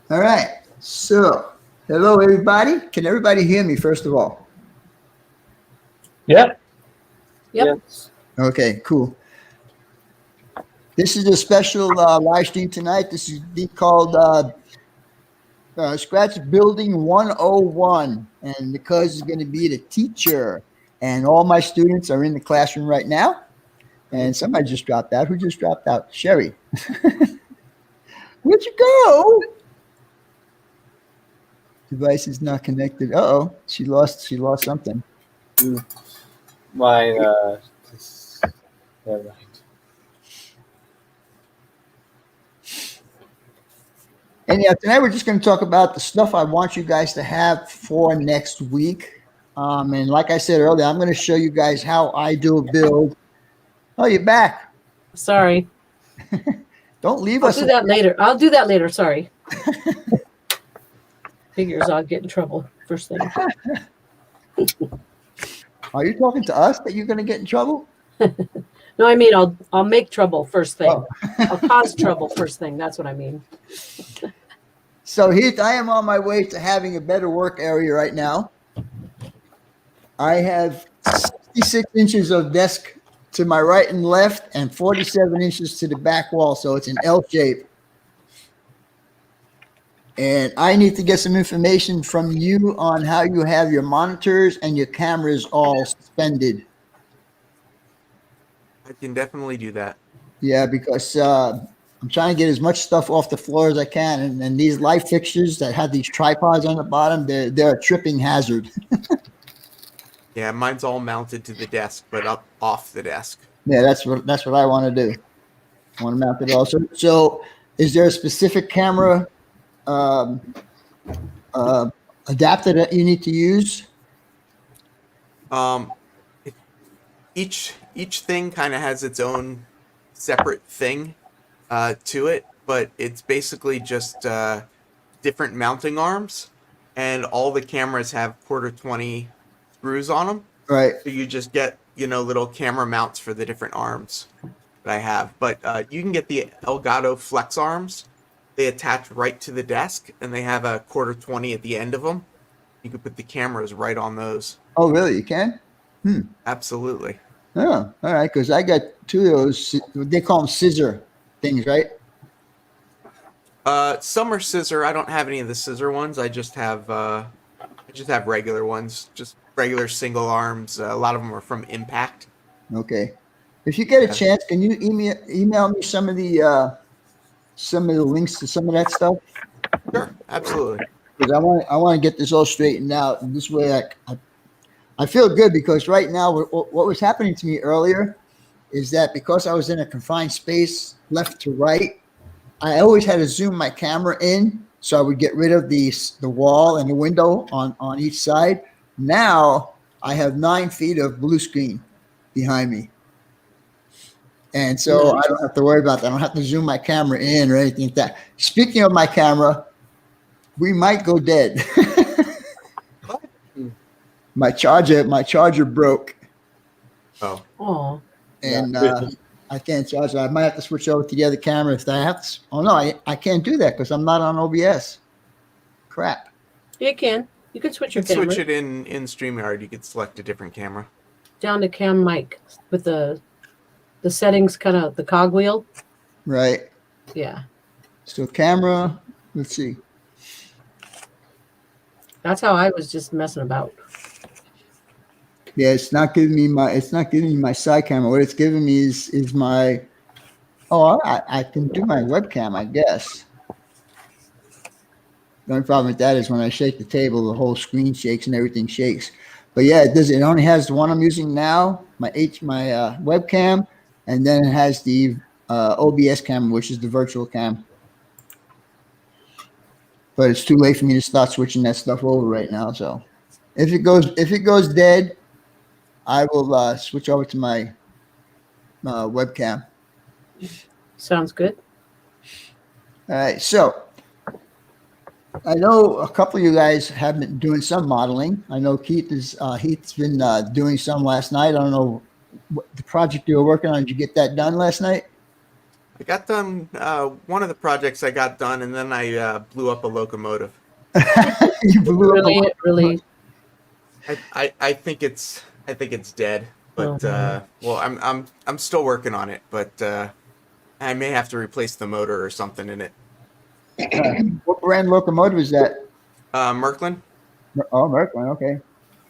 All right. So, hello, everybody. Can everybody hear me, first of all? Yep. Yep. Yes. Okay, cool. This is a special live stream tonight. This is called Scratch Building 101. And because it's going to be the teacher, and all my students are in the classroom right now. And somebody just dropped out. Who just dropped out? Sherry. Where'd you go? Device is not connected. Uh-oh. She lost something. My never mind. And yeah, tonight we're just going to talk about the stuff I want you guys to have for next week. And like I said earlier, I'm going to show you guys how I do a build. Oh, you're back. Sorry. Don't leave I'll us. do that later. I'll do that later. Sorry. Figures I'll get in trouble first thing. Are you talking to us that you're going to get in trouble? No, I mean I'll make trouble first thing. Oh. I'll cause trouble first thing. That's what I mean. So here I am on my way to having a better work area right now. I have 66 inches of desk to my right and left and 47 inches to the back wall. So it's an L shape. And I need to get some information from you on how you have your monitors and your cameras all suspended. I can definitely do that. Yeah, because I'm trying to get as much stuff off the floor as I can. And these light fixtures that have these tripods on the bottom, they're a tripping hazard. Yeah, mine's all mounted to the desk, but up off the desk. Yeah, that's what I want to do. I want to mount it also. So is there a specific camera adapter that you need to use? Each thing kind of has its own separate thing to it, but it's basically just different mounting arms, and all the cameras have 1/4-20 screws on them. Right. So you just get little camera mounts for the different arms that I have. But you can get the Elgato Flex arms. They attach right to the desk, and they have a 1/4-20 at the end of them. You can put the cameras right on those. Oh, really? You can? Absolutely. Oh, all right. Because I got two of those. They call them scissor things, right? Some are scissor. I don't have any of the scissor ones. I just have regular ones, just regular single arms. A lot of them are from Impact. Okay. If you get a chance, can you email me some of the links to some of that stuff? Sure, absolutely. Because I want to get this all straightened out, and this way I feel good, because right now what was happening to me earlier is that because I was in a confined space left to right, I always had to zoom my camera in so I would get rid of the wall and the window on each side. Now I have 9 feet of blue screen behind me. And so I don't have to worry about that. I don't have to zoom my camera in or anything like that. Speaking of my camera, we might go dead. My charger broke. Oh. And I can't charge it. I might have to switch over to the other camera if I have to. Oh, no, I can't do that because I'm not on OBS. Crap. You can. You can switch You your can camera switch it in StreamYard. You could select a different camera. down to cam mic with the settings, kind of the cogwheel. Right. Yeah. So camera, let's see. That's how I was just messing about. Yeah, it's not giving me my side camera. What it's giving me is my, I can do my webcam, I guess. The only problem with that is when I shake the table, the whole screen shakes and everything shakes. But yeah, it only has the one I'm using now, my webcam, and then it has the OBS camera, which is the virtual cam. But it's too late for me to start switching that stuff over right now. So if it goes dead, I will switch over to my webcam. Sounds good. All right. So I know a couple of you guys have been doing some modeling. I know Heath's been doing some last night. I don't know what the project you were working on. Did you get that done last night? I got done one of the projects I got done, and then I blew up a locomotive. You blew up a Really, really. I think it's dead, but Oh, no. well, I'm still working on it, but I may have to replace the motor or something in it. what brand locomotive is that? Merklin, Oh, Mercury. Okay.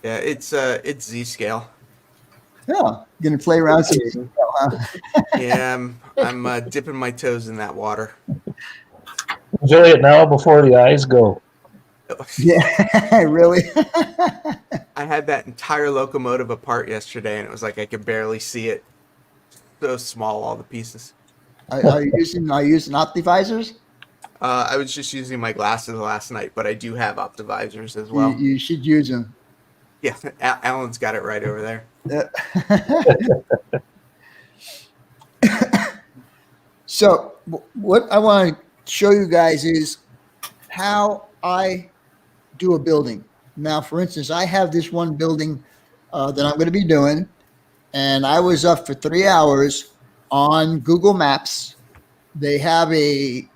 yeah, it's Z scale. Yeah, gonna play around some. Yeah, I'm dipping my toes in that water. Enjoy it now before the eyes go. Yeah, really. I had that entire locomotive apart yesterday, and it was like I could barely see it. So small, all the pieces. Are you using optivisors? I was just using my glasses last night, but I do have optivisors as You, well. you should use them. Yeah, Alan's got it right over there. So what I want to show you guys is how I do a building. Now, for instance, I have this one building that I'm going to be doing, and I was up for 3 hours on Google Maps. They have a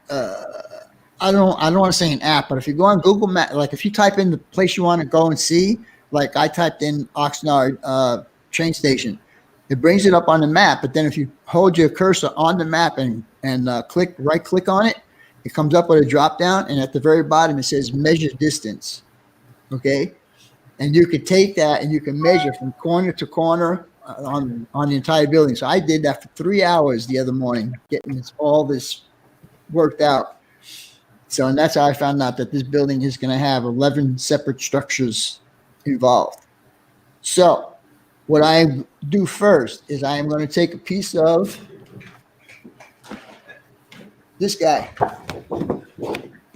I don't want to say an app, but if you go on Google Maps, like if you type in the place you want to go and see, like I typed in Oxnard train station, it brings it up on the map. But then if you hold your cursor on the map and right click on it, it comes up with a drop down, and at the very bottom it says measure distance. Okay, and you could take that and you can measure from corner to corner on the entire building. So I did that for 3 hours the other morning, getting all this worked out. So, and that's how I found out that this building is going to have 11 separate structures involved. So what I do first is I am going to take a piece of this guy.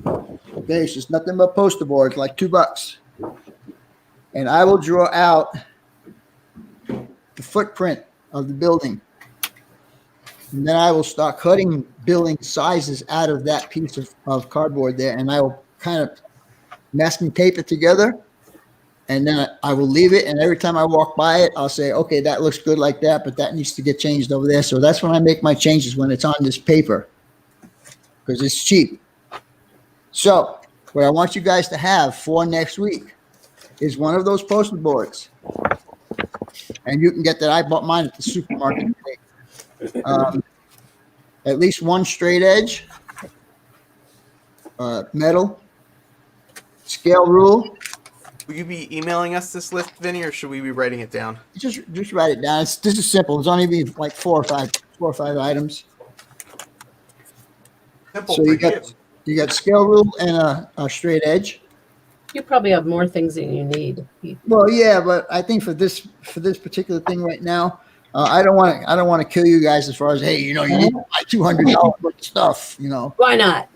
Okay, it's just nothing but poster boards, like $2. And I will draw out the footprint of the building. And then I will start cutting building sizes out of that piece of cardboard there. And I will kind of masking tape it together. And then I will leave it. And every time I walk by it, I'll say, okay, that looks good like that, but that needs to get changed over there. So that's when I make my changes, when it's on this paper, because it's cheap. So what I want you guys to have for next week is one of those poster boards. And you can get that. I bought mine at the supermarket today. At least one straight edge, metal, scale rule. Will you be emailing us this list, Vinny, or should we be writing it down? Just write it down. This is simple. It's only be like four or five items. Simple. So you got scale rule and a straight edge. You probably have more things than you need. Well, yeah, but I think for this particular thing right now, I don't want to kill you guys as far as, hey, you need to buy $200 worth of stuff, Why not?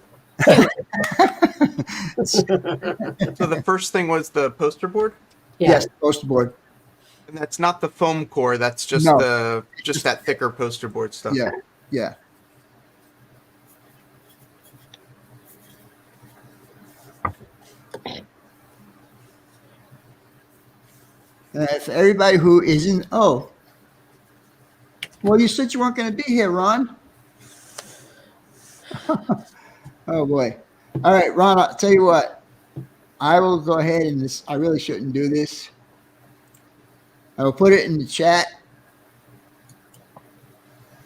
So the first thing was the poster board? Yeah. Yes, poster board. And that's not the foam core, that's just No. just that thicker poster board stuff. Yeah. For everybody who isn't, well, you said you weren't going to be here, Ron. Oh boy. All right, Ron, I'll tell you what. I will go ahead and I really shouldn't do this. I will put it in the chat,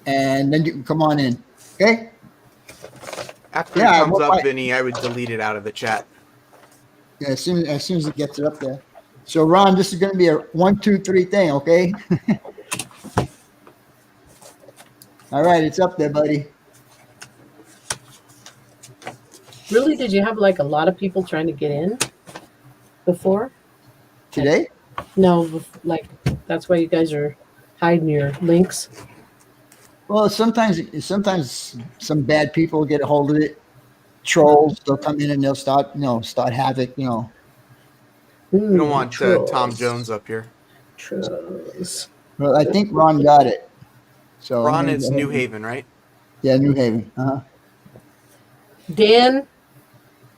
and then you can come on in. Okay? After it comes up, Vinny, I would delete it out of the chat. Yeah, as soon as it gets it up there. So, Ron, this is going to be a 1, 2, 3 thing, okay? All right, it's up there, buddy. Really? Did you have like a lot of people trying to get in before? Today? No, like that's why you guys are hiding your links. Well, sometimes some bad people get a hold of it. Trolls, they'll come in and they'll start havoc, We don't want Tom Jones up here. Trolls. Well, I think Ron got it. So Ron is New Haven, right? Yeah, New Haven. Dan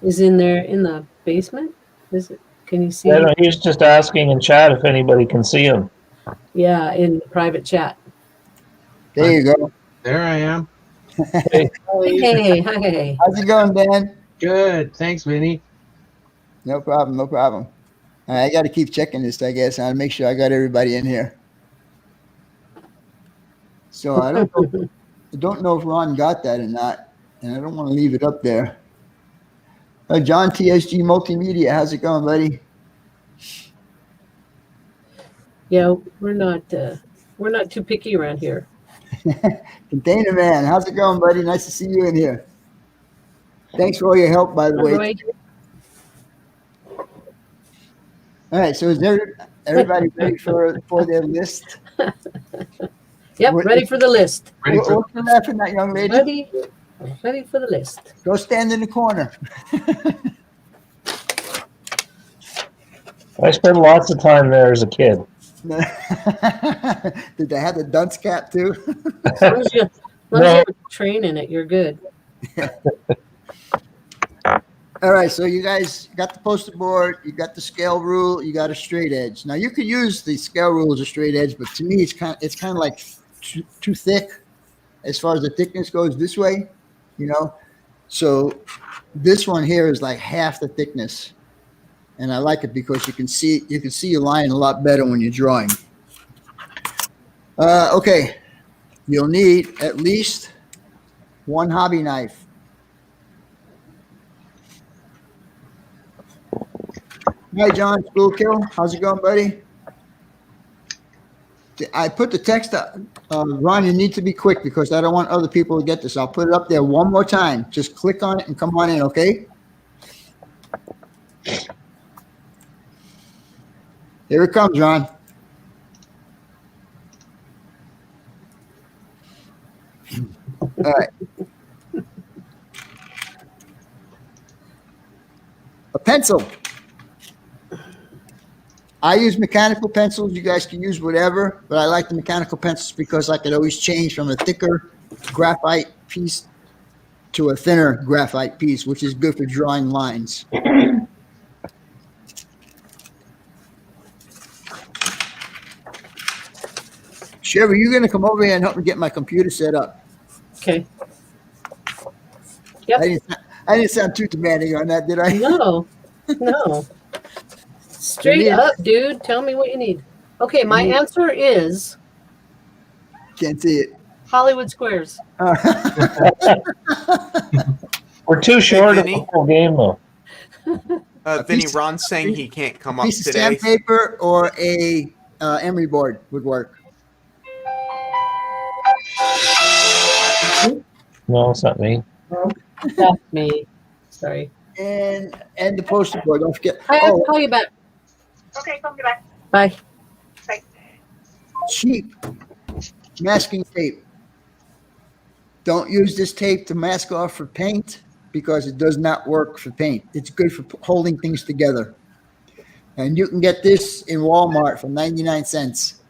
is in there in the basement. Is it? Can you see? Yeah, he's just asking in chat if anybody can see him. Yeah, in the private chat. There you go. There I am. Hey, Hey, hey. How's it going, Dan? Good. Thanks, Vinny. No problem, no problem. All right, I got to keep checking this, I guess. I'll make sure I got everybody in here. So I don't know if Ron got that or not, and I don't want to leave it up there. John, TSG Multimedia, how's it going, buddy? Yeah, we're not too picky around here. Container Man, how's it going, buddy? Nice to see you in here. Thanks for all your help, by the way. Roy? All right, so is everybody ready for their list? Yep, ready for the list. Ready for What's the laughing, that young lady? Ready for the list. Go stand in the corner. I spent lots of time there as a kid. Did they have the dunce cap too? As long as you're training it, you're good. All right, so you guys got the poster board, you got the scale rule, you got a straight edge. Now you could use the scale rule as a straight edge, but to me it's kind of like too thick as far as the thickness goes this way, you know. So this one here is like half the thickness, and I like it because you can see your line a lot better when you're drawing. Okay, you'll need at least one hobby knife. Hi, John, School Kill. How's it going, buddy? I put the text up. Ron, you need to be quick because I don't want other people to get this. I'll put it up there one more time. Just click on it and come on in, okay? Here it comes, Ron. All right. A pencil. I use mechanical pencils. You guys can use whatever, but I like the mechanical pencils because I could always change from a thicker graphite piece to a thinner graphite piece, which is good for drawing lines. Sherry, you're going to come over here and help me get my computer set up. Okay. Yep. I didn't sound too demanding on that, did I? No. Straight up, dude. Tell me what you need. Okay, my answer is Can't see it. Hollywood Squares. We're too short of Vinny? the whole game, though. Vinny, Ron's saying he can't come up Piece of today. sandpaper or a emery board would work. No, it's not me. That's me. Sorry. And the poster board. Don't forget. I have to Oh, call you back. Okay, come back. Bye. cheap masking tape. Don't use this tape to mask off for paint because it does not work for paint. It's good for holding things together. And you can get this in Walmart for 99 cents.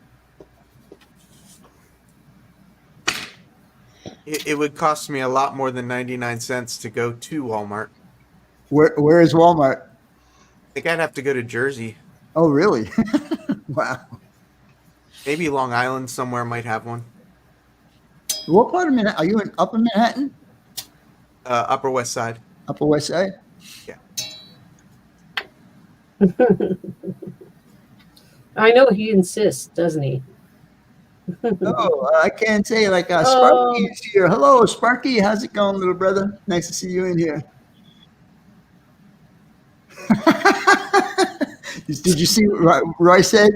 It would cost me a lot more than 99 cents to go to Walmart. Where is Walmart? I think I'd have to go to Jersey. Oh, really? Wow. Maybe Long Island somewhere might have one. What part of Manhattan? Are you in Upper Manhattan? Upper West Side. Upper West Side? Yeah. I know he insists, doesn't he? Oh, I can't say like Sparky is here. Hello, Sparky. How's it going, little brother? Nice to see you in here. Did you see what Roy said?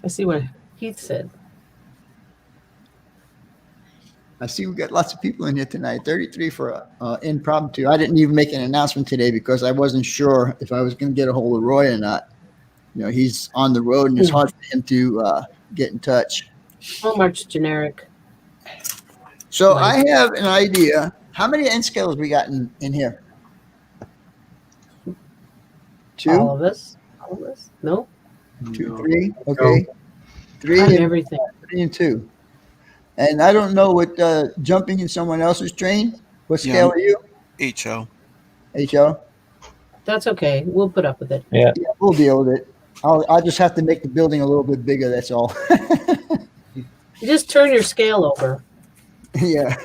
I see what Heath said. I see we got lots of people in here tonight. 33 for impromptu. I didn't even make an announcement today because I wasn't sure if I was going to get a hold of Roy or not. You know, he's on the road and it's hard for him to get in touch. Walmart's generic. So I have an idea. How many end scales we got in here? Two? All of us? No? Two, three. Okay. Three On and, everything. 3 and 2. And I don't know what jumping in someone else's train. What scale are you? HO. HO? That's okay. We'll put up with it. Yeah. Yeah, we'll deal with it. I'll just have to make the building a little bit bigger. That's all. You just turn your scale over. Yeah.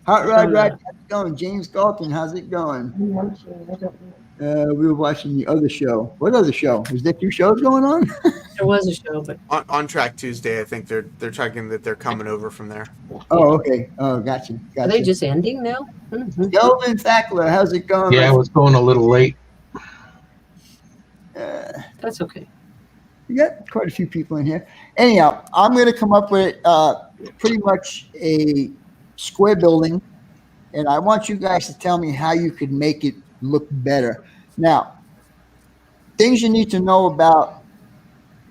Hot Rod Rod, how's it going? James Galton, how's it going? We were watching the other show. What other show? Was there 2 shows going on? There was a show, but On Track Tuesday, I think they're talking that they're coming over from there. Oh, okay. Oh, gotcha. are they just ending now? Delvin Thackler, how's it going? Yeah, I was going a little late. That's okay. We got quite a few people in here. Anyhow, I'm going to come up with pretty much a square building, and I want you guys to tell me how you could make it look better. Now, things you need to know about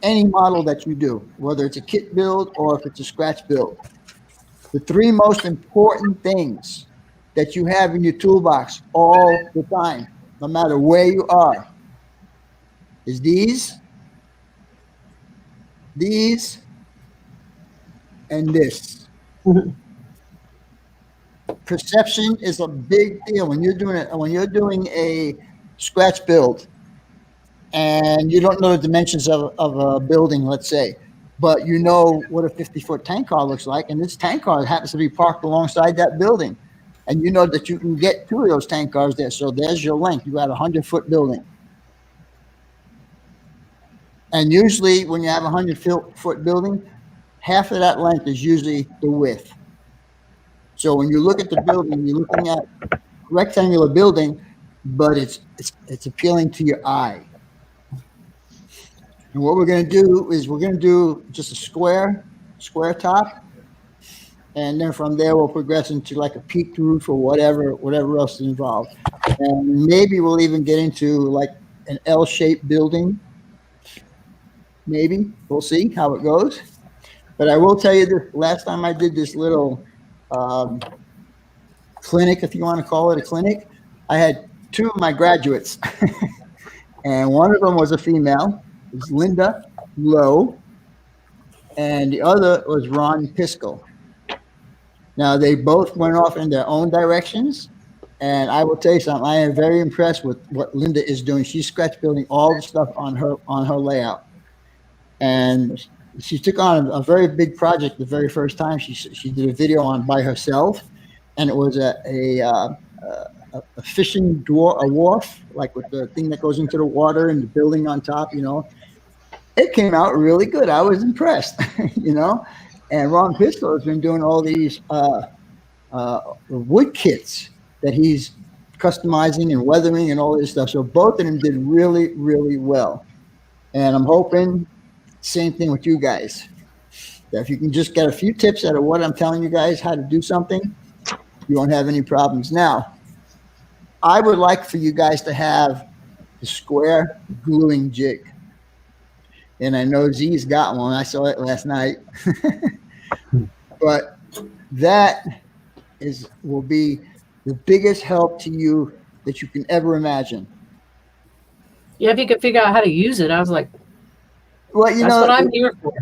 any model that you do, whether it's a kit build or if it's a scratch build. The 3 most important things that you have in your toolbox all the time, no matter where you are, is these, and this. Perception is a big deal when you're doing a scratch build and you don't know the dimensions of a building, let's say, but you know what a 50-foot tank car looks like, and this tank car happens to be parked alongside that building, and you know that you can get 2 of those tank cars there. So there's your length. You got a 100-foot building. And usually when you have a 100-foot building, half of that length is usually the width. So when you look at the building, you're looking at a rectangular building, but it's appealing to your eye. And what we're going to do is we're going to do just a square top. And then from there, we'll progress into like a peaked roof or whatever else is involved. And maybe we'll even get into like an L-shaped building. Maybe. We'll see how it goes. But I will tell you this, last time I did this little clinic, if you want to call it a clinic, I had 2 of my graduates. And one of them was a female. It was Linda Lowe. And the other was Ron Piskel. Now, they both went off in their own directions. And I will tell you something, I am very impressed with what Linda is doing. She's scratch building all the stuff on her layout. And she took on a very big project the very first time. She did a video on by herself, and it was a fishing wharf, like with the thing that goes into the water and the building on top. You know, it came out really good. I was impressed. You know, and Ron Piskel has been doing all these wood kits that he's customizing and weathering and all this stuff. So both of them did really, really well, and I'm hoping. Same thing with you guys. That if you can just get a few tips out of what I'm telling you guys how to do something, you won't have any problems. Now, I would like for you guys to have the square gluing jig. And I know Z's got one. I saw it last night. But that will be the biggest help to you that you can ever imagine. Yeah, if you could figure out how to use it, I was like, well, you that's know, what I'm here for.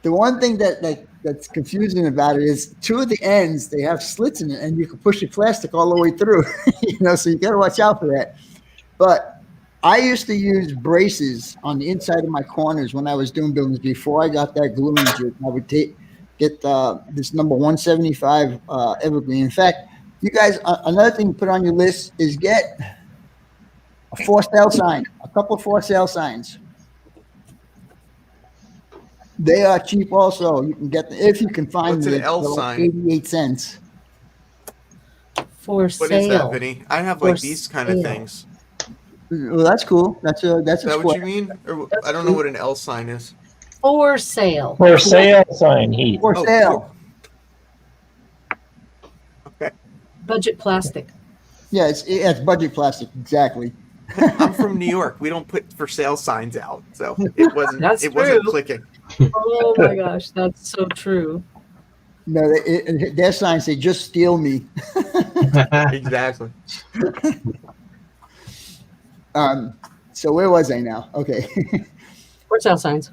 The one thing that's confusing about it is 2 of the ends, they have slits in it, and you can push the plastic all the way through. You know, so you got to watch out for that. But I used to use braces on the inside of my corners when I was doing buildings before I got that gluing jig. I would get this number 175 evergreen. In fact, you guys, another thing to put on your list is get a for sale sign, a couple of for sale signs. They are cheap also. You can get them if you can find What's them. an L They're like sign? 88 cents. For What sale. is that, Vinny? I have like these kind of sale. things. Well, that's cool. That's a Is that square. what you mean? Or I don't know what an L sign is. For sale. For sale sign, Heath. For Oh, sale. Okay. Budget plastic. Yeah, it's budget plastic. Exactly. I'm from New York. We don't put for sale signs out, so it wasn't. That's it wasn't true. clicking. Oh my gosh, that's so true. No, their signs say "Just steal me." Exactly. So where was I now? Okay. For sale signs.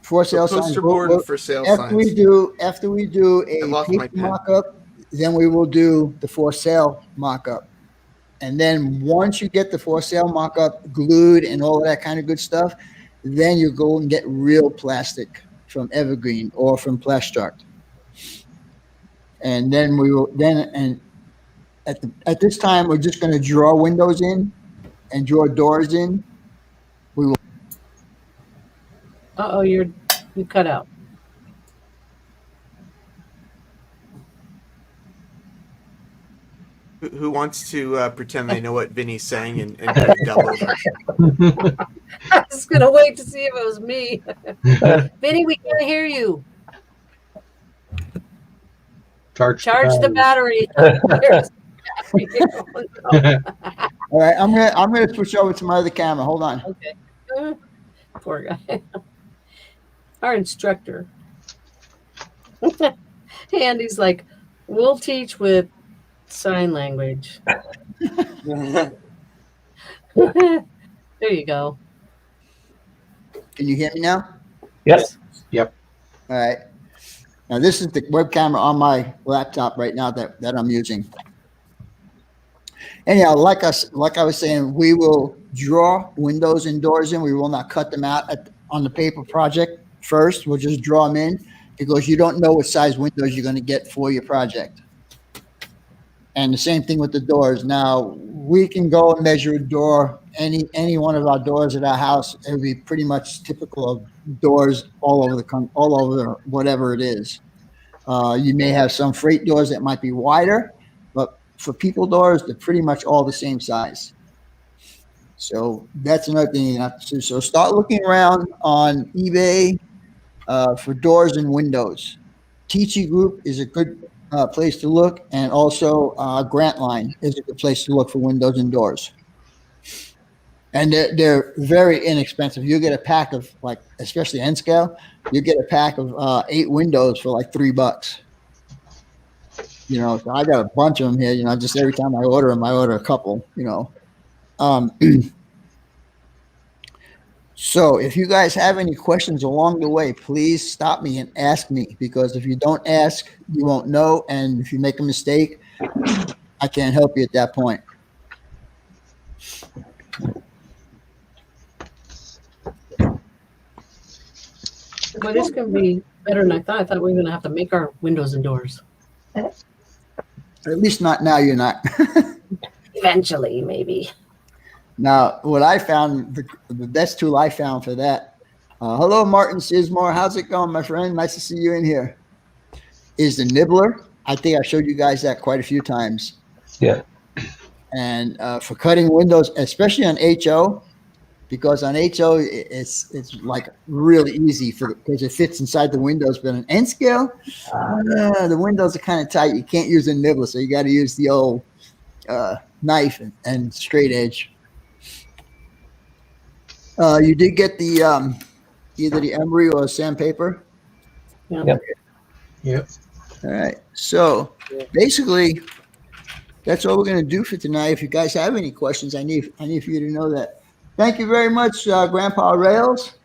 For sale signs. Poster board and for sale After signs. we do I a lost my paper pen. mock-up, then we will do the for sale mock-up. And then once you get the for sale mock-up glued and all of that kind of good stuff, then you go and get real plastic from Evergreen or from Plastart. and then we will at this time we're just going to draw windows in and draw doors in. Uh-oh, you cut out. Who wants to pretend they know what Vinny's saying and do a double? I was gonna wait to see if it was me. Vinny, we can't hear you. Charge the battery. There's the battery. Oh, no. All right, I'm gonna switch over to my other camera. Hold on. Okay. Poor guy. Our instructor. Andy's like, we'll teach with sign language. There you go. Can you hear me now? Yes. All right. Now this is the web camera on my laptop right now that I'm using. Anyhow, like I was saying, we will draw windows and doors in. We will not cut them out on the paper project first. We'll just draw them in because you don't know what size windows you're going to get for your project. And the same thing with the doors. Now we can go and measure a door, any one of our doors at our house. It would be pretty much typical of doors all over whatever it is. You may have some freight doors that might be wider, but for people doors, they're pretty much all the same size. So that's another thing you have to do. So start looking around on eBay for doors and windows. Teachy Group is a good place to look, and also Grantline is a good place to look for windows and doors. And they're very inexpensive. You get a pack of, like, especially N scale, you get a pack of 8 windows for like $3. You know, so I got a bunch of them here. You know, just every time I order them, I order a couple. You know, so if you guys have any questions along the way, please stop me and ask me, because if you don't ask, you won't know, and if you make a mistake, I can't help you at that point. Well, this can be better than I thought. I thought we were going to have to make our windows and doors. At least not now. You're not. Eventually, maybe. Now, what I found, the best tool I found for that, hello, Martin Sismore. How's it going, my friend? Nice to see you in here. Is the nibbler. I think I showed you guys that quite a few times. Yeah. And for cutting windows, especially on HO, because on HO, it's like really easy because it fits inside the windows. But on N scale, the windows are kind of tight. You can't use a nibbler, so you got to use the old knife and straight edge. You did get the either the emery or sandpaper. Yeah. Yep. All right. So basically, that's all we're going to do for tonight. If you guys have any questions, I need for you to know that. Thank you very much, Grandpa Rails.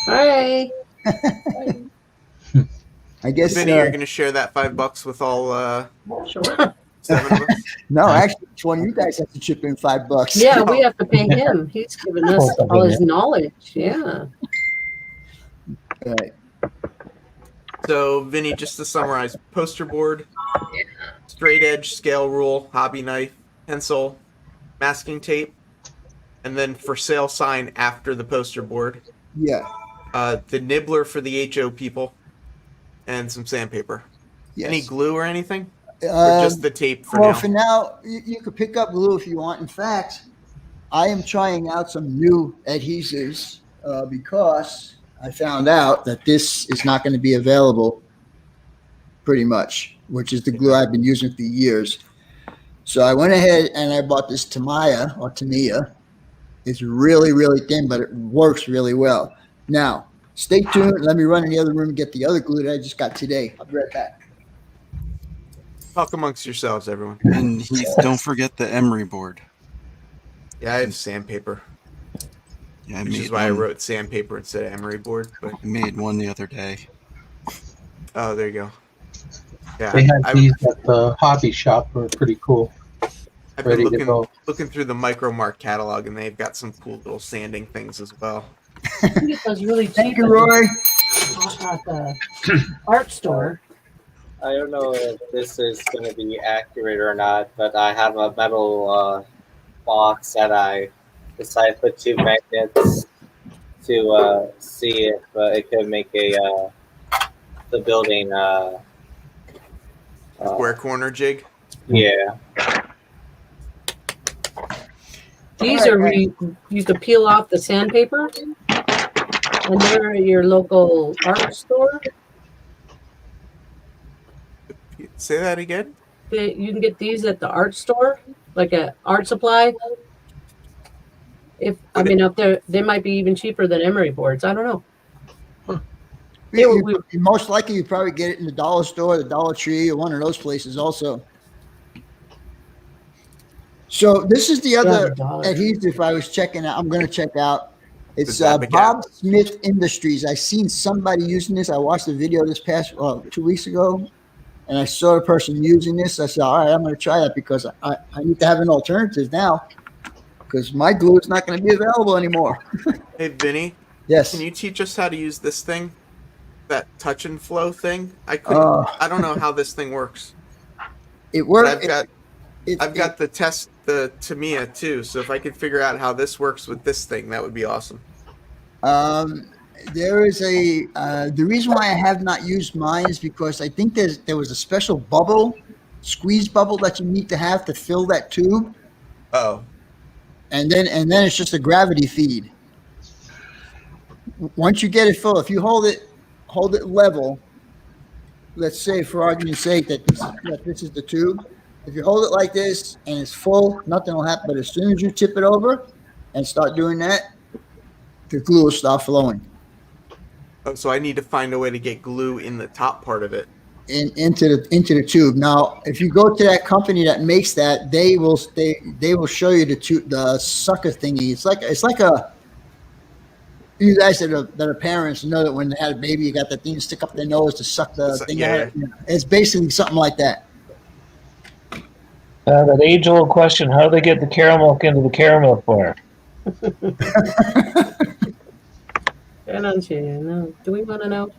Hi. I guess Vinny, you're going to share that $5 with all Sure. 7 of us? no, actually, it's one of you guys have to chip in $5. Yeah, we have to pay him. He's given us all his knowledge. Yeah. All right. So, Vinny, just to summarize, poster board, straight edge, scale rule, hobby knife, pencil, masking tape, and then for sale sign after the poster board. Yeah. The nibbler for the HO people, and some sandpaper. Yes. Any glue or anything? Or just the tape for well, now? for now, you could pick up glue if you want. In fact, I am trying out some new adhesives because I found out that this is not going to be available pretty much, which is the glue I've been using for years. So I went ahead and I bought this Tamiya or Tamiya. It's really, really thin, but it works really well. Now, stay tuned. Let me run in the other room and get the other glue that I just got today. I'll be right back. Talk amongst yourselves, everyone. And Heath, don't forget the emery board. Yeah, I have sandpaper, Yeah, which is why I wrote sandpaper instead of emery board. But I made one the other day. oh, there you go. Yeah, They had these at the hobby shop. Were pretty cool. I've been ready to go. looking through the Micromark catalog, and they've got some cool little sanding things as well. It was really cheap Thank you, Roy. at the art store. I don't know if this is going to be accurate or not, but I have a metal box that I decided to put two magnets to see if it could make the building. Square corner jig. Yeah. These are you could peel off the sandpaper, and they're at your local art store. Say that again. You can get these at the art store, like a art supply. I mean, up there, they might be even cheaper than emery boards. I don't know. Most likely, you probably get it in the dollar store, the Dollar Tree, or one of those places also. So this is the other adhesive I was checking out. I'm going to check out. It's Bob Smith Industries. I seen somebody using this. I watched a video this past 2 weeks ago, and I saw a person using this. I said, all right, I'm going to try that because I need to have an alternative now because my glue is not going to be available anymore. Hey, Vinny. Yes. Can you teach us how to use this thing? That touch and flow thing? I don't know how this thing works. It works. I've got the Tamiya too, so if I could figure out how this works with this thing, that would be awesome. There is the reason why I have not used mine is because I think there was a special squeeze bubble that you need to have to fill that tube. Oh. And then it's just a gravity feed. Once you get it full, if you hold it level, let's say for argument's sake that this is the tube. If you hold it like this and it's full, nothing will happen. But as soon as you tip it over and start doing that, the glue will start flowing. Oh, so I need to find a way to get glue in the top part of it. Into the tube. Now, if you go to that company that makes that, they will show you the sucker thingy. It's like a. You guys that are parents know that when they had a baby, you got that thing to stick up their nose to suck the thing out. It's basically something like that. That age-old question: how do they get the caramel into the caramel bar? Do we want to know?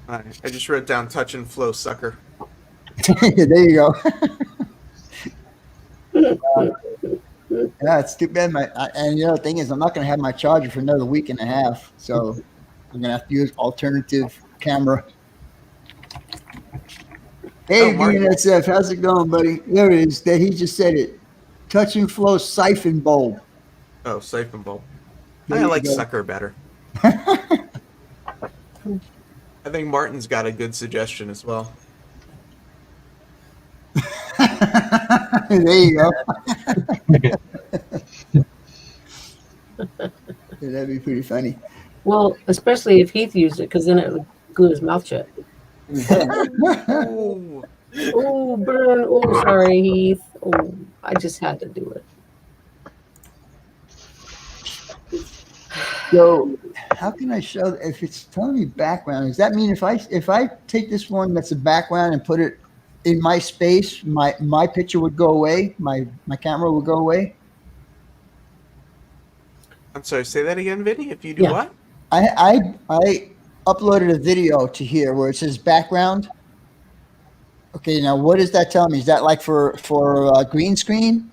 I just wrote down touch and flow sucker. There you go. Yeah, it's too bad. And the other thing is, I'm not going to have my charger for another week and a half, so I'm going to have to use alternative camera. Hey, DNSF, how's it going, buddy? There it is. He just said it. Touch and flow siphon bulb. Oh, siphon bulb. There I you like go. sucker better. I think Martin's got a good suggestion as well. There you go. That'd be pretty funny. Well, especially if Heath used it, because then it would glue his mouth shut. Oh, Oh, burn. Oh, sorry, Heath. Oh, I just had to do it. So how can I show if it's telling me background? Does that mean if I take this one that's a background and put it in my space, my picture would go away, my camera would go away? I'm sorry, say that again, Vinny. If you do what? I uploaded a video to here where it says background. Okay, now what does that tell me? Is that like for green screen?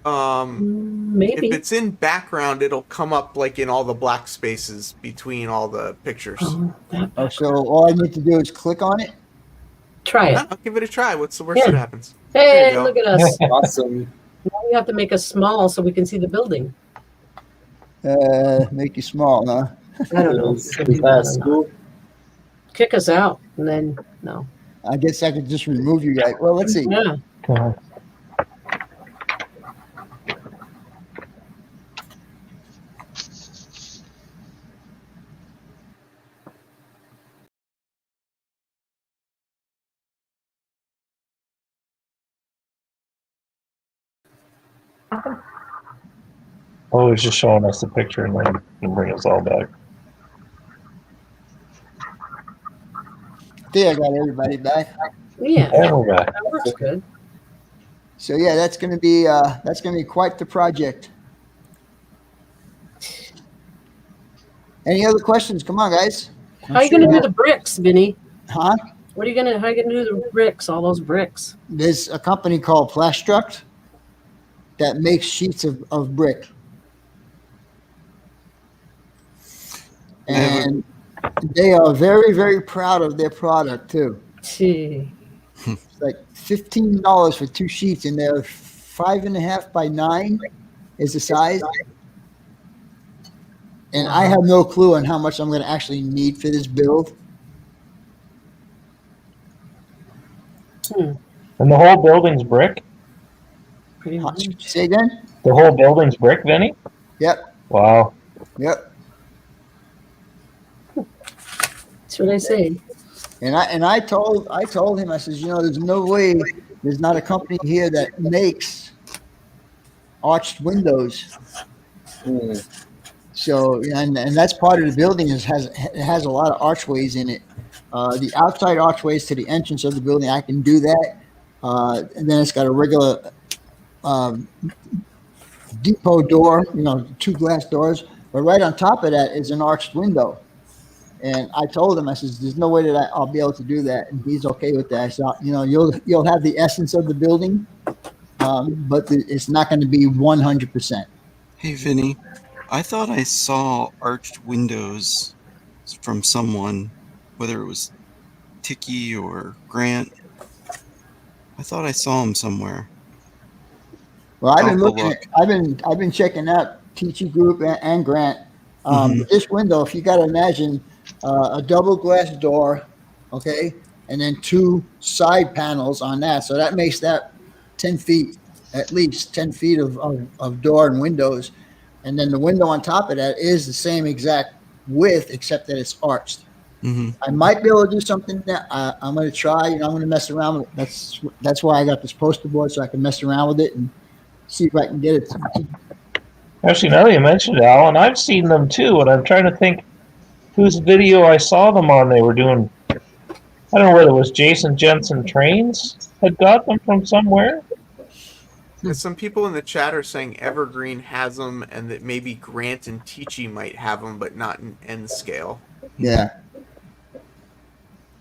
Maybe. If it's in background, it'll come up like in all the black spaces between all the pictures. Oh, so all I need to do is click on it? Try it. I'll give it a try. What's the worst that happens? Hey, look at us. Awesome. Now we have to make us small so we can see the building. Make you small, huh? I don't know. Kick us out, and then no. I guess I could just remove you guys. Well, let's see. Yeah. Oh, it's just showing us the picture and then can bring us all back. I think I got everybody back. Yeah. And we're back. That works good. So yeah, that's gonna be quite the project. Any other questions? Come on, guys. How are you going to do the bricks, Vinny? Huh? What are you gonna? How are you gonna do the bricks? All those bricks. There's a company called Plastruct that makes sheets of brick. I have And they are very, very proud of their product too. Gee. It's like $15 for 2 sheets, and they're 5.5 by 9 is the size. And I have no clue on how much I'm going to actually need for this build. Hmm. And the whole building's brick? Pretty much. Say again? The whole building's brick, Vinny? Yep. Wow. Yep. That's what I say. And I told him, I says, there's no way there's not a company here that makes arched windows. Hmm. So and that's part of the building it has a lot of archways in it. The outside archways to the entrance of the building, I can do that. And then it's got a regular depot door, 2 glass doors. But right on top of that is an arched window. And I told him, I says, there's no way that I'll be able to do that. And he's okay with that. So, you'll have the essence of the building, but it's not going to be 100%. Hey, Vinny, I thought I saw arched windows from someone, whether it was Tiki or Grant. I thought I saw them somewhere. Well, I've been I'll looking. I've been checking out Teaching Group and Grant. This window, if you got to imagine a double glass door, okay, and then 2 side panels on that, so that makes that 10 feet, at least 10 feet of door and windows, and then the window on top of that is the same exact width, except that it's arched. Mm-hmm. I might be able to do something that I'm going to try. I'm going to mess around with it. That's why I got this poster board, so I can mess around with it and see if I can get it. Actually, now that you mentioned it, Alan, I've seen them too, and I'm trying to think whose video I saw them on. They were doing, I don't know whether it was Jason Jensen Trains had got them from somewhere. And some people in the chat are saying Evergreen has them, and that maybe Grant and Teachy might have them, but not in N scale. Yeah.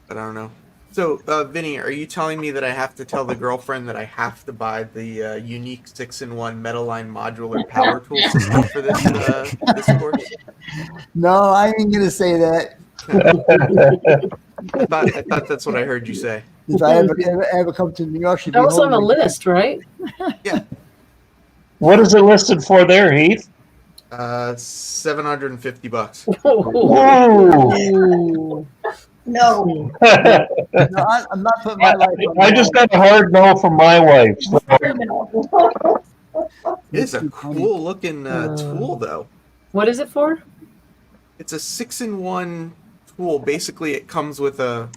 But I don't know. So, Vinny, are you telling me that I have to tell the girlfriend that I have to buy the unique 6-in-1 Metaline modular power tool system for this this course? No, I ain't going to say that. I thought that's what I heard you say. If I ever come to New York, she'd be That was on the holding me. list, right? Yeah. What is it listed for there, Heath? $750. Whoa! No. No, I'm not putting my life on I the just line. got a hard no from my wife. So. Criminal. It is a cool looking tool, though. What is it for? It's a 6-in-1 tool. Basically, it comes with a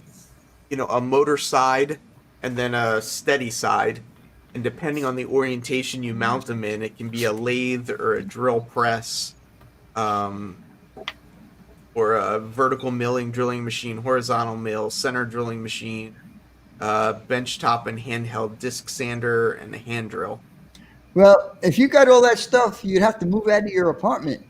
motor side and then a steady side. And depending on the orientation you mount them in, it can be a lathe or a drill press, or a vertical milling drilling machine, horizontal mill, center drilling machine, benchtop and handheld disc sander, and a hand drill. Well, if you got all that stuff, you'd have to move out of your apartment.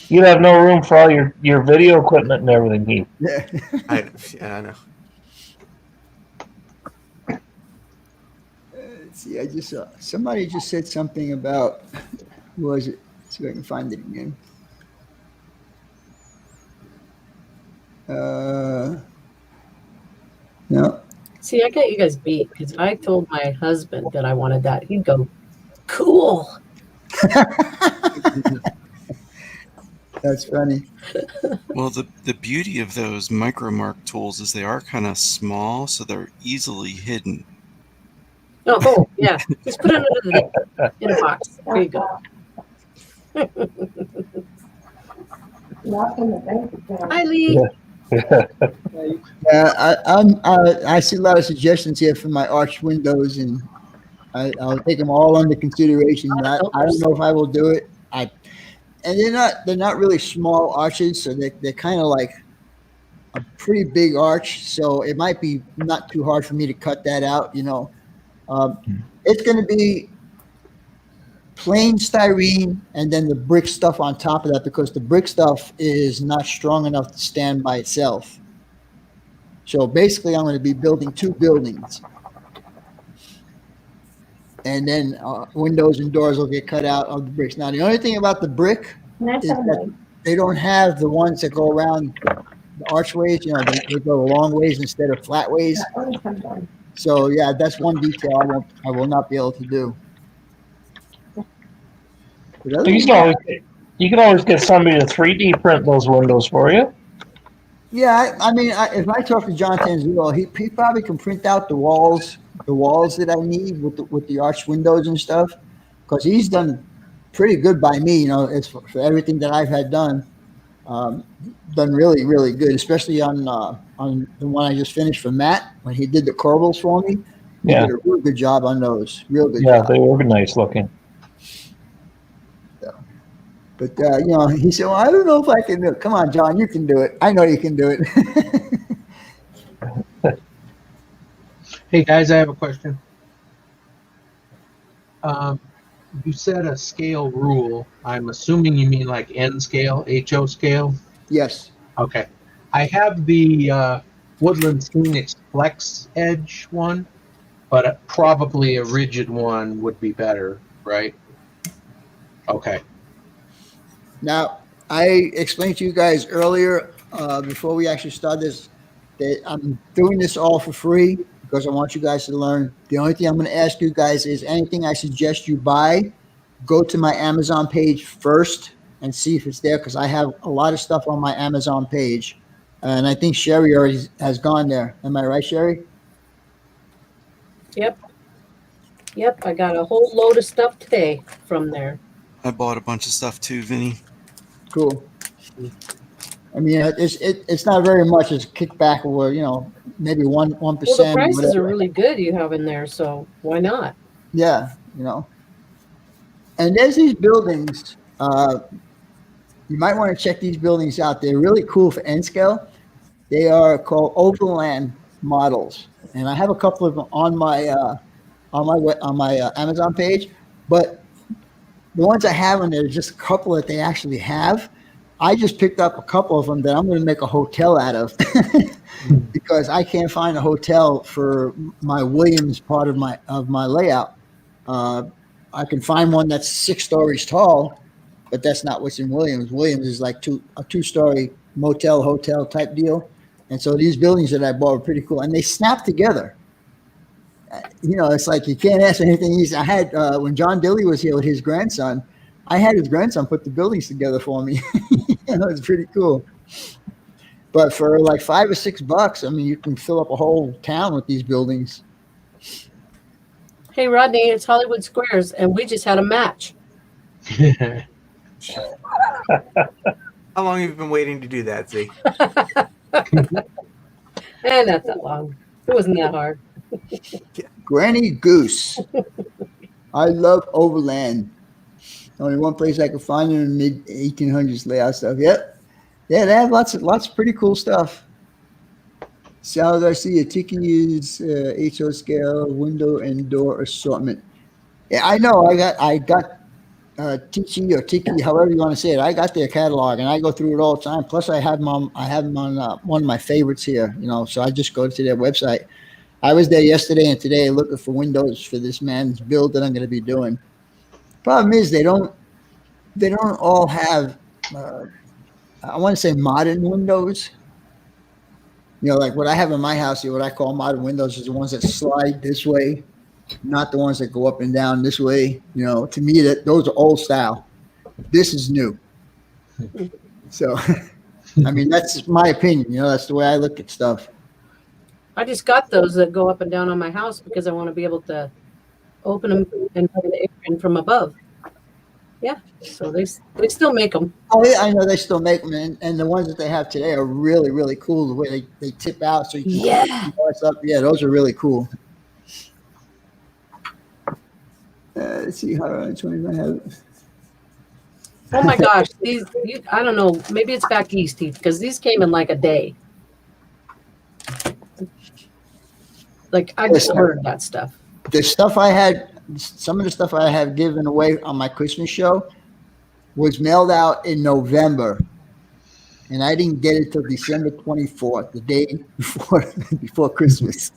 You'd have no room for all your video equipment and everything, Heath. Yeah. I know. Let's see, I just saw somebody just said something about, who was it? Let's see if I can find it again. No. See, I got you guys beat because if I told my husband that I wanted that, he'd go, cool. That's funny. Well, the beauty of those micromark tools is they are kind of small, so they're easily hidden. Oh, yeah. Just put it in a box. There you go. Not in the bank account. Hi, Lee. I see a lot of suggestions here for my arched windows, and I'll take them all under consideration. But I don't know if I will do it. And they're not really small arches, so they're kind of like a pretty big arch. So it might be not too hard for me to cut that out. It's going to be plain styrene and then the brick stuff on top of that, because the brick stuff is not strong enough to stand by itself. So basically, I'm going to be building 2 buildings. And then windows and doors will get cut out of the bricks. Now, the only thing about the brick That's is that ugly. they don't have the ones that go around the archways. You know, they go long ways instead of flat ways. That one comes on. So yeah, that's one detail I will not be able to do. But other You than can always get somebody to 3D print those windows for you. yeah, I mean, if I talk to John Tanzulo, he probably can print out the walls that I need with the arch windows and stuff, because he's done pretty good by me. You know, it's for everything that I've had done. Done really, really good, especially on the one I just finished for Matt when he did the corbels for me. He Yeah. did a real good job on those. Real good Yeah, job. they were nice looking. But you know, he said, "Well, I don't know if I can do it." Come on, John, you can do it. I know you can do it. Hey guys, I have a question. You said a scale rule. I'm assuming you mean like N scale, HO scale. Yes. Okay. I have the Woodland Scenics Flex Edge one, but probably a rigid one would be better, right? Okay. Now, I explained to you guys earlier, before we actually started this, that I'm doing this all for free because I want you guys to learn. The only thing I'm going to ask you guys is anything I suggest you buy, go to my Amazon page first and see if it's there, because I have a lot of stuff on my Amazon page. And I think Sherry already has gone there. Am I right, Sherry? Yep. Yep, I got a whole load of stuff today from there. I bought a bunch of stuff too, Vinny. Cool. I mean, it's not very much. It's a kickback, or you know, maybe 1%. Well, the prices whatever. are really good you have in there, so why not? Yeah, you know. And there's these buildings. You might want to check these buildings out. They're really cool for N scale. They are called overland models, and I have a couple of them on my Amazon page. But the ones I have in there, just a couple that they actually have. I just picked up a couple of them that I'm going to make a hotel out of because I can't find a hotel for my Williams part of my layout. I can find one that's 6 stories tall, but that's not what's in Williams. Williams is like a 2-story motel hotel type deal, and so these buildings that I bought are pretty cool, and they snap together. You know, it's like you can't ask for anything easy. I had when John Dilly was here with his grandson, I had his grandson put the buildings together for me. It was pretty cool. But for like $5 or $6, I mean, you can fill up a whole town with these buildings. Hey, Rodney, it's Hollywood Squares, and we just had a match. How long have you been waiting to do that, Z? Not that long. It wasn't that hard. Granny Goose. I love Overland. Only one place I could find it in mid 1800s layout stuff. Yep. Yeah, they have lots of pretty cool stuff. Sal Garcia, Tiki is HO scale, window and door assortment. Yeah, I know. I got Tiki or Tiki, however you want to say it. I got their catalog and I go through it all the time. Plus, I have them on one of my favorites here. You know, so I just go to their website. I was there yesterday and today looking for windows for this man's build that I'm going to be doing. Problem is they don't all have I want to say modern windows. You know, like what I have in my house here, what I call modern windows is the ones that slide this way, not the ones that go up and down this way. You know, to me those are old style. This is new. So I mean, that's my opinion, you know, that's the way I look at stuff. I just got those that go up and down on my house because I want to be able to open them and have an apron from above. Yeah, so they still make them. Oh, yeah, I know they still make them, and the ones that they have today are really, really cool. The way they tip out, so you can up. Yeah, those are really cool. Let's see how I have. Oh my gosh, these I don't know. Maybe it's back east, Heath, because these came in like a day. Like I just ordered that stuff. The stuff I had some of the stuff I have given away on my Christmas show was mailed out in November, and I didn't get it till December 24th, the day before Christmas.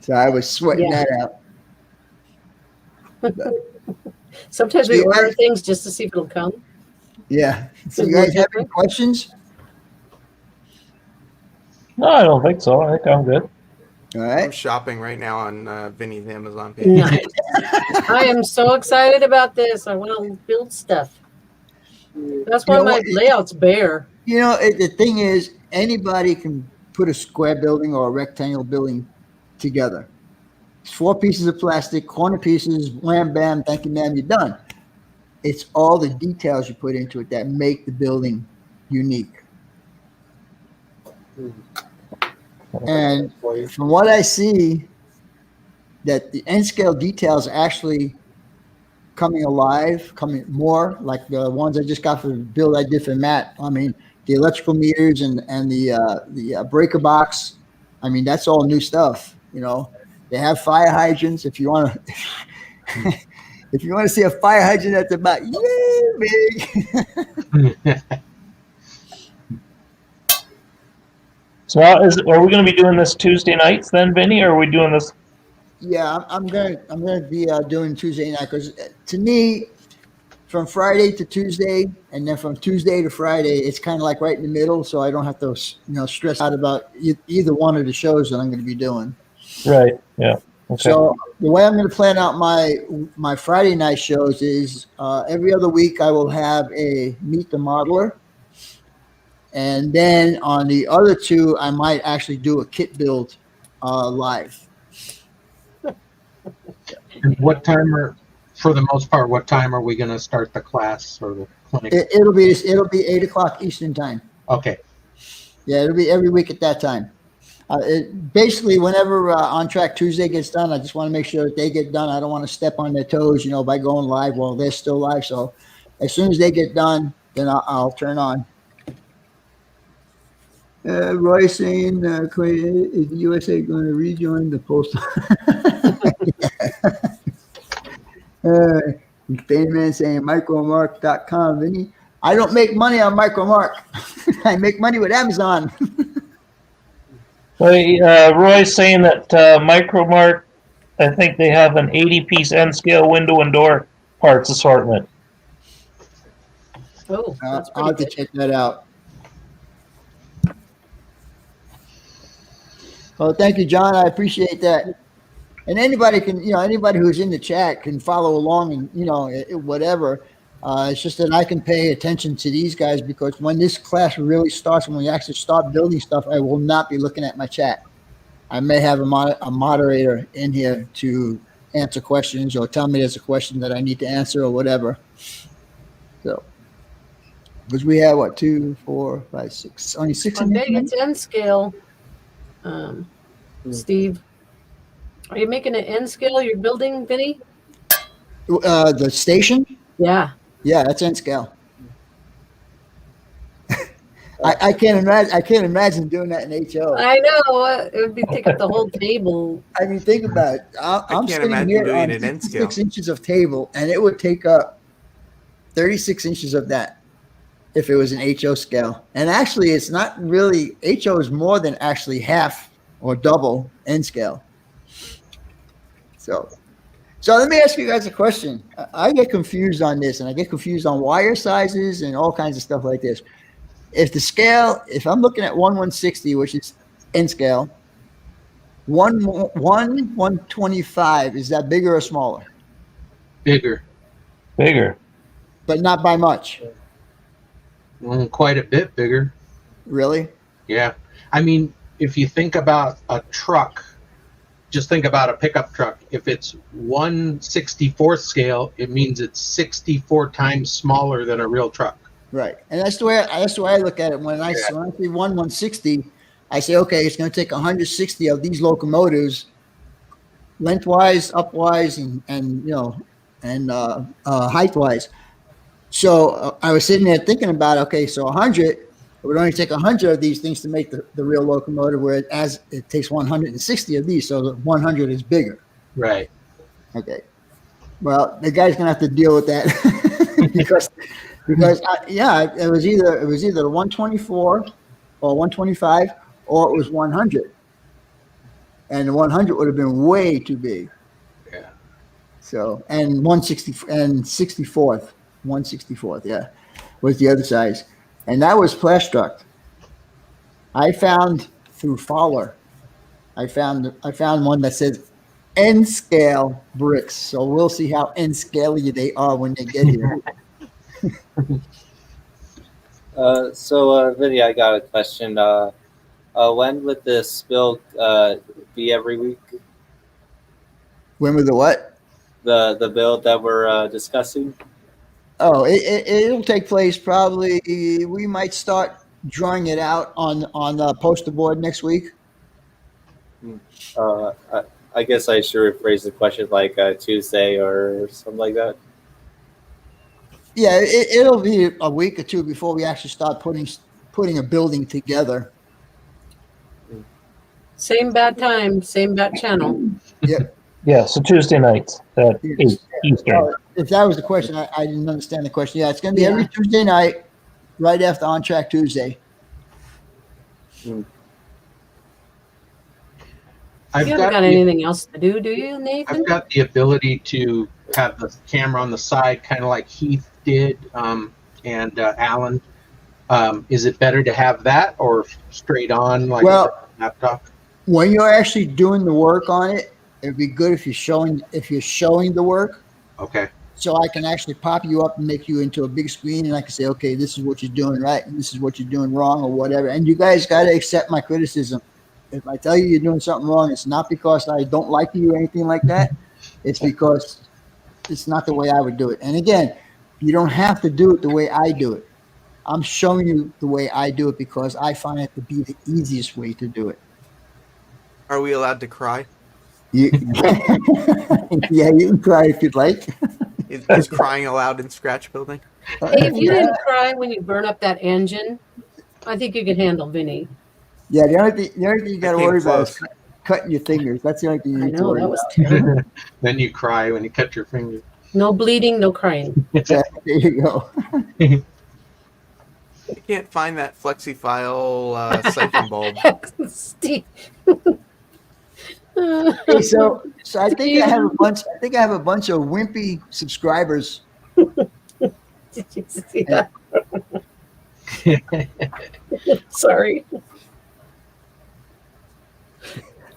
So I was sweating Yeah. that out. Sometimes we order things just to see if it'll come. Yeah. So you guys have any questions? No, I don't think so. I think I'm good. All I'm right. shopping right now on Vinny's Amazon page. Nice. I am so excited about this. I want to build stuff. That's why You know my what? layout's bare. You know, the thing is, anybody can put a square building or a rectangular building together. It's 4 pieces of plastic, corner pieces, wham, bam, thank you, ma'am, you're done. It's all the details you put into it that make the building unique. And from what I see, that the N scale details are actually coming alive, coming more like the ones I just got for the build I did for Matt. I mean, the electrical meters and the breaker box. I mean, that's all new stuff. You know, they have fire hydrants. If you want to, if you want to see a fire hydrant that's about big. So are we going to be doing this Tuesday nights then, Vinny, or are we doing this? Yeah, I'm gonna be doing Tuesday night because to me, from Friday to Tuesday, and then from Tuesday to Friday, it's kind of like right in the middle, so I don't have to stress out about either one of the shows that I'm going to be doing. Right. Yeah. Okay. So the way I'm going to plan out my Friday night shows is every other week I will have a Meet the Modeler, and then on the other 2 I might actually do a kit build live. And what time for the most part, what time are we going to start the class or the clinic? It'll be 8:00 Eastern time. Okay. Yeah, it'll be every week at that time. Basically, whenever On Track Tuesday gets done, I just want to make sure that they get done. I don't want to step on their toes, by going live while they're still live. So as soon as they get done, then I'll turn on. Roy saying, is the USA going to rejoin the postal? Man saying micromark.com. Vinny, I don't make money on Micromark. I make money with Amazon. Well, Roy's saying that Micromark, I think they have an 80-piece N scale window and door parts assortment. Oh, that's I'll have to pretty check that out. Well, thank you, John. I appreciate that. And anybody can, anybody who's in the chat can follow along and, whatever. It's just that I can pay attention to these guys because when this class really starts, when we actually start building stuff, I will not be looking at my chat. I may have a moderator in here to answer questions or tell me there's a question that I need to answer or whatever. So, because we have, 2, 4, 5, 6, only 6 in Okay, here? it's N scale. Steve, are you making an N scale you're building, Vinny? The station? Yeah. Yeah, that's N scale. I can't imagine doing that in HO. I know. It would be take up the whole table. I mean, think about it. I'm can't sitting imagine here doing on it in 56 scale. inches of table, and it would take up 36 inches of that if it was an HO scale. And actually, it's not really, HO is more than actually half or double N scale. So let me ask you guys a question. I get confused on this, and I get confused on wire sizes and all kinds of stuff like this. If I'm looking at 1/160, which is N scale, 1/125, is that bigger or smaller? Bigger. Bigger. But not by much. Quite a bit bigger. Really? Yeah. I mean, if you think about a truck, just think about a pickup truck. If it's 1/64 scale, it means it's 64 times smaller than a real truck. Right. And that's the way I look at it. When I see 1/160, I say, okay, it's going to take 160 of these locomotives, lengthwise, upwise, and height-wise. So I was sitting there thinking about, okay, so 100, it would only take 100 of these things to make the real locomotive, whereas it takes 160 of these, so the 100 is bigger. Right. Okay. Well, the guy's gonna have to deal with that because it was either the 124 or 125 or it was 100, and the 100 would have been way too big. Yeah. So and 160 and 64th, 164th, yeah, was the other size, and that was Plastruct. I found through Fowler. I found one that says N scale bricks. So we'll see how N scaley they are when they get here. Vinny, I got a question. When would this build be every week? When was the what? The build that we're discussing? Oh, it'll take place probably. We might start drawing it out on the poster board next week. I guess I should rephrase the question like Tuesday or something like that. Yeah, it'll be a week or two before we actually start putting a building together. Same bad time, same bad channel. Yep. Yeah, so Tuesday nights at 8 Eastern. Oh, if that was the question, I didn't understand the question. Yeah, it's going to be every Tuesday night, right after On Track Tuesday. You haven't got anything else to do you, Nathan? I've got the ability to have the camera on the side, kind of like Heath did, and Alan. Is it better to have that or straight on like a laptop? When you're actually doing the work on it, it'd be good if you're showing the work. Okay. So I can actually pop you up and make you into a big screen, and I can say, okay, this is what you're doing right, and this is what you're doing wrong, or whatever. And you guys got to accept my criticism. If I tell you you're doing something wrong, it's not because I don't like you or anything like that. It's because it's not the way I would do it. And again, you don't have to do it the way I do it. I'm showing you the way I do it because I find it to be the easiest way to do it. Are we allowed to cry? Yeah, you can cry if you'd like. Is crying allowed in scratch building? Hey, if you didn't cry when you burn up that engine, I think you could handle Vinny. Yeah, the only thing you got to worry about is cutting your fingers. That's the only thing you need to worry about. Terrible. Then you cry when you cut your finger. No bleeding, no crying. Yeah, there you go. I can't find that FlexiFile siphon bulb. Steve. Hey, so I think I have a bunch. I think I have a bunch of wimpy subscribers. Did you see that? Sorry.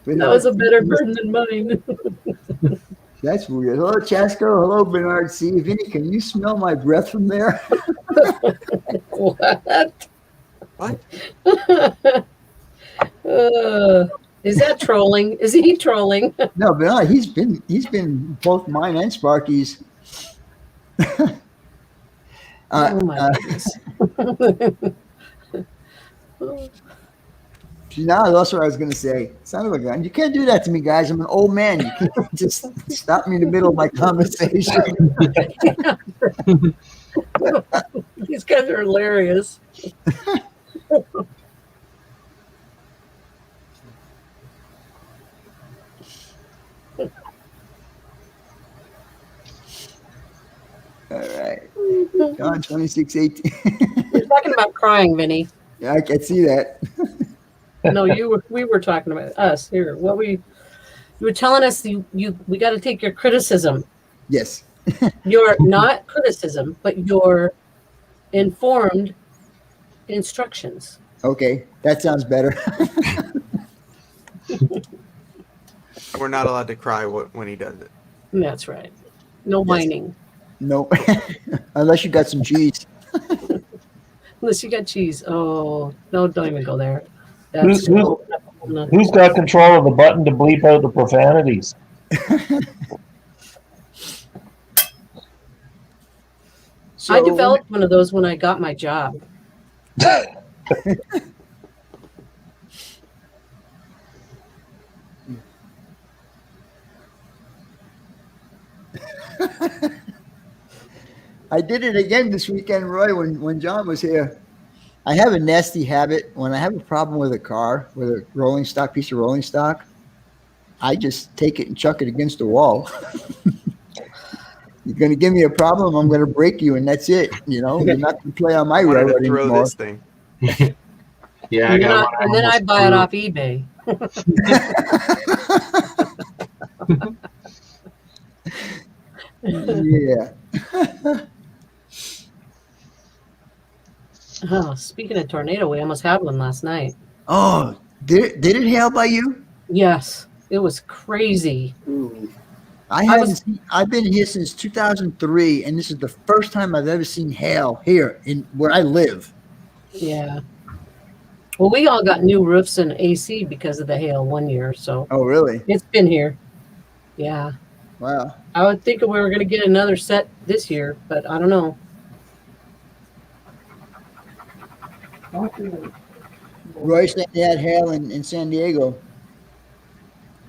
That was a better burn than mine. That's weird. Hello, Chasco. Hello, Bernard C. Vinny, can you smell my breath from there? What? What? Is that trolling? Is he trolling? No, Bernard, he's been both mine and Sparky's. Oh my goodness. Now that's what I was going to say. Son of a gun. You can't do that to me, guys. I'm an old man. You can't just stop me in the middle of my conversation. These guys are hilarious. All right. John 26:18. We're talking about crying, Vinny. Yeah, I can see that. No, we were talking about us here. You were telling us we got to take your criticism. Yes. Your not criticism, but your informed instructions. Okay, that sounds better. We're not allowed to cry when he does it. That's right. No whining. Nope. Unless you got some cheese. Unless you got cheese. Oh, no, don't even go there. Who's got control of the button to bleep out the profanities? I developed one of those when I got my job. I did it again this weekend, Roy, when John was here. I have a nasty habit when I have a problem with a car, with a rolling stock, piece of rolling stock. I just take it and chuck it against the wall. You're going to give me a problem, I'm going to break you, and that's it. You're not going to play on my I wanted railroad to throw anymore. this thing. Yeah, I And then got I, one. and then I almost buy it threw. off eBay. Yeah. Oh, speaking of tornado, we almost had one last night. Oh, did it hail by you? Yes, it was crazy. I've been here since 2003, and this is the first time I've ever seen hail here in where I live. Yeah. Well, we all got new roofs and AC because of the hail one year, so Oh, really? it's been here. Yeah. Wow. I would think we were going to get another set this year, but I don't know. Roy said they had hail in San Diego.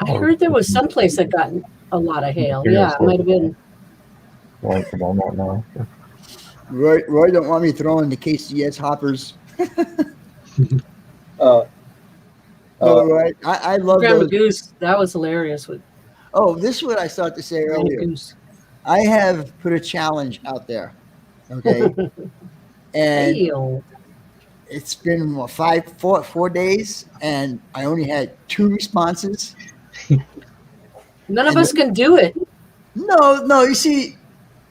I heard there was some place that got a lot of hail. Yeah, it might have been. Like, I don't know. Roy don't want me throwing the KCS hoppers. Oh, right. I love Grandma those. Goose. That was hilarious. With Oh, this is what I started to say Grandma earlier. Goose. I have put a challenge out there. Okay. And Hail. it's been what, 4 days, and I only had 2 responses. None of us can do it. No, you see,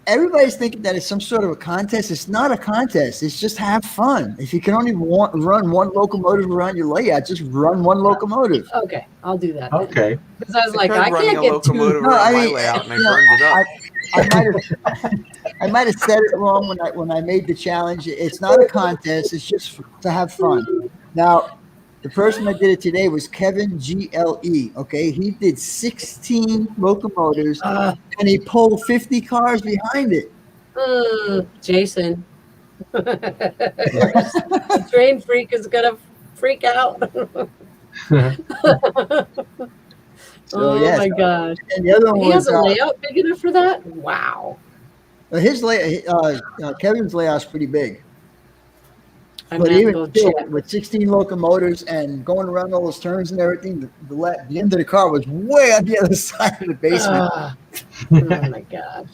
everybody's thinking that it's some sort of a contest. It's not a contest. It's just have fun. If you can only run one locomotive around your layout, just run one locomotive. Okay, I'll do that. Then. Okay. Because I was like, tried I running can't a get locomotive two. No, around I my mean, layout and I you know, burned it up. I might have said it wrong when I made the challenge. It's not a contest. It's just to have fun. Now, the person that did it today was Kevin GLE. Okay, he did 16 locomotives and he pulled 50 cars behind it. Jason. The train freak is gonna freak out. So, yes. My gosh. And the other one He has was a layout big enough for that? Wow. Kevin's layout's pretty big. I'm But gonna have to even go still, check. with 16 locomotives and going around all those turns and everything, the end of the car was way on the other side of the basement. Oh my gosh.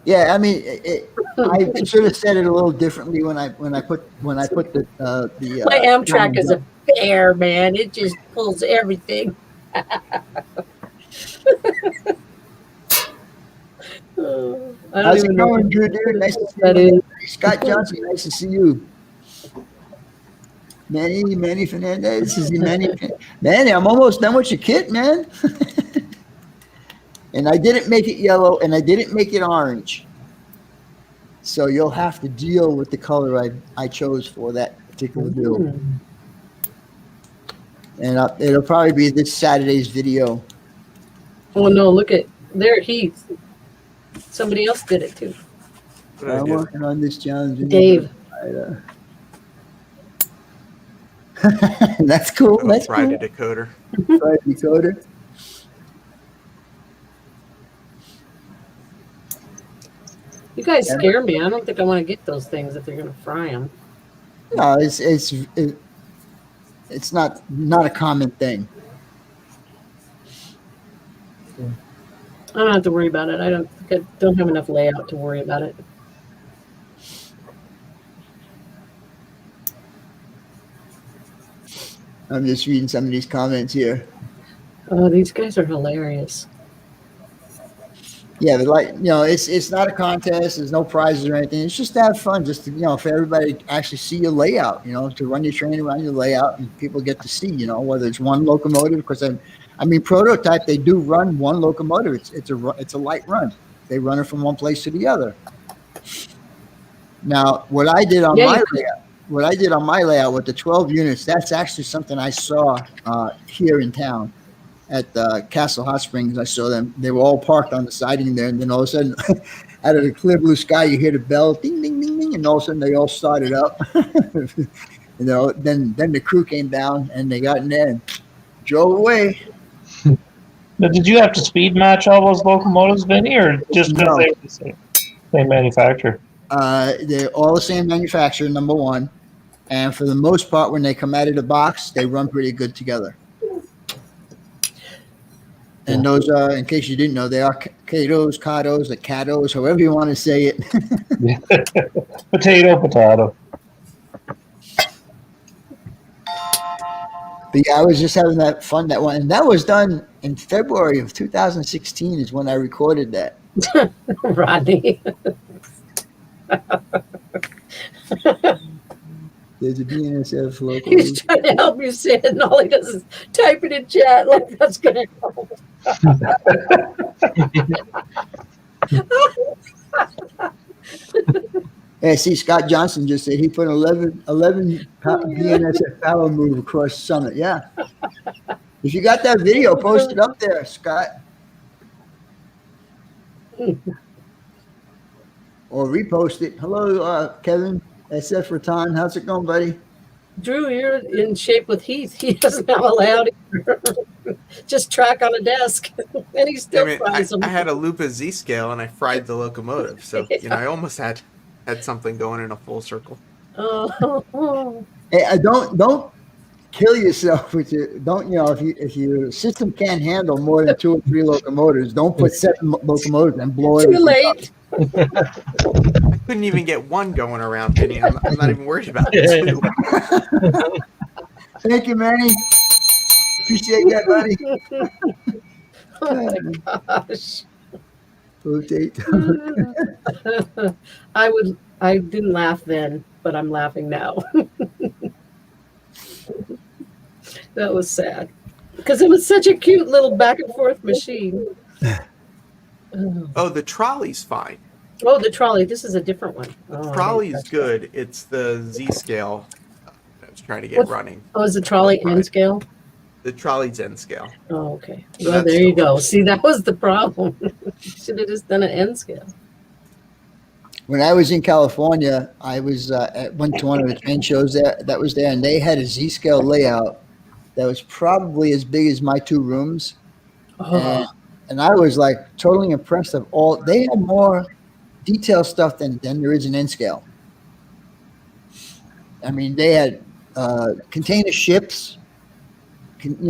Yeah, I mean, I should have said it a little differently when I put the My Amtrak is a bear, man. It just pulls everything. I don't How's it even know going, Drew? Dude, nice to see that you. is. Scott Johnson, nice to see you. Manny Fernandez, this is Manny. I'm almost done with your kit, man. And I didn't make it yellow, and I didn't make it orange. So you'll have to deal with the color I chose for that particular build. And it'll probably be this Saturday's video. Oh no, look at there, Heath. Somebody else did it too. What did I I'm do? working on this challenge. Dave. That's cool. Little That's Friday cool. decoder. Friday decoder. You guys scare me. I don't think I want to get those things if they're gonna fry them. No, it's not a common thing. I don't have to worry about it. I don't have enough layout to worry about it. I'm just reading some of these comments here. Oh, these guys are hilarious. Yeah, but it's not a contest. There's no prizes or anything. It's just to have fun, just to, for everybody to actually see your layout, to run your train around your layout and people get to see, whether it's one locomotive, because I mean, prototype, they do run one locomotive. It's a light run. They run it from one place to the other. Now, what I did on my layout with the 12 units, that's actually something I saw here in town. At Castle Hot Springs, I saw them. They were all parked on the siding there, and then all of a sudden, out of the clear blue sky, you hear the bell, ding, ding, ding, ding, and all of a sudden they all started up. Then the crew came down and they got in there and drove away. Now, did you have to speed match all those locomotives, Vinny, or just because they were the same manufacturer? They're all the same manufacturer, number one. And for the most part, when they come out of the box, they run pretty good together. And those are, in case you didn't know, they are Katos, Katos, or Catos, however you want to say it. Potato. But yeah, I was just having that fun, that one. And that was done in February of 2016 is when I recorded that. Rodney. There's a BNSF local. He's trying to help you say it, and all he does is type it in chat like that's going to help. Yeah, see, Scott Johnson just said he put 11 BNSF power move across Summit. Yeah. If you got that video, post it up there, Scott. Or repost it. Hello, Kevin, SF Rattan. How's it going, buddy? Drew, you're in shape with Heath. He doesn't have a loud ear. Just track on a desk, and he still fries them. I had a Lupa Z scale, and I fried the locomotive, so I almost had something going in a full circle. Oh. Hey, don't kill yourself with your. Don't if your system can't handle more than 2 or 3 locomotives, don't put 7 locomotives and blow it. Too late. I couldn't even get one going around, Vinny. I'm not even worried about it. 2. Thank you, Manny. Appreciate that, buddy. Oh my gosh. Rotate. I didn't laugh then, but I'm laughing now. That was sad. Because it was such a cute little back and forth machine. Oh, the trolley's fine. Oh, the trolley. This is a different one. The trolley's good. It's the Z scale I was trying to get running. Oh, is the trolley N scale? The trolley's N scale. Oh, okay. So Well, that's there you still- go. See, that was the problem. Should have just done an N scale. When I was in California, I was went to one of the train shows that was there, and they had a Z scale layout that was probably as big as my 2 rooms. Oh. And I was like totally impressed of all. They had more detailed stuff than there is in N scale. I mean, they had container ships,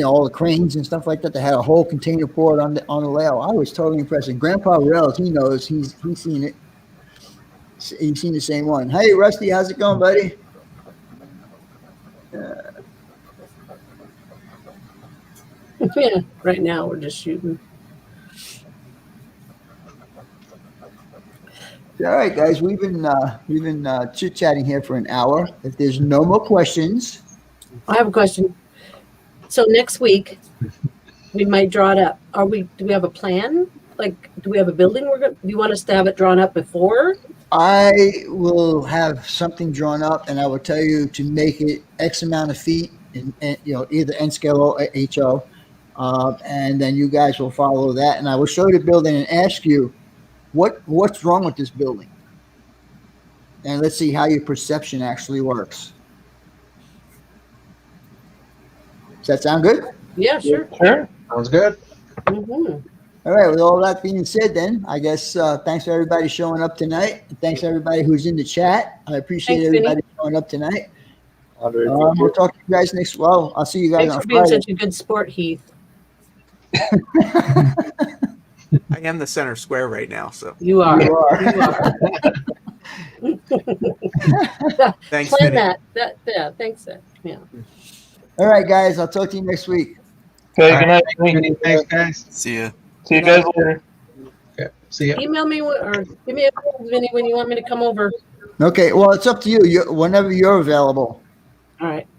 all the cranes and stuff like that. They had a whole container port on the layout. I was totally impressed. And Grandpa Rails, he knows. He's seen it. He's seen the same one. Hey, Rusty, how's it going, buddy? Yeah, right now we're just shooting. All right, guys, we've been chit-chatting here for an hour. If there's no more questions, I have a question. So next week, we might draw it up. Do we have a plan? Like, do we have a building do you want us to have it drawn up before? I will have something drawn up, and I will tell you to make it X amount of feet, in either N scale or HO, and then you guys will follow that. And I will show you the building and ask you what's wrong with this building, and let's see how your perception actually works. Does that sound good? Yeah, sure. Sure. Sounds good. Mm-hmm. All right, with all that being said, then I guess thanks for everybody showing up tonight. And thanks everybody who's in the chat. I appreciate Thanks, everybody showing up tonight. Andre, We'll talk to you guys Well, I'll see you guys Thanks on for being Friday. such a good sport, Heath. I am the center square right now, so You are. You are. You are. thanks, Plan Vinny. that. Thanks. Yeah. All right, guys. I'll talk to you next week. Okay, good night. Thanks, guys. See ya. See you guys later. Okay. See ya. Email me or give me a call, Vinny, when you want me to come over. Okay. Well, it's up to you. Whenever you're available. All right.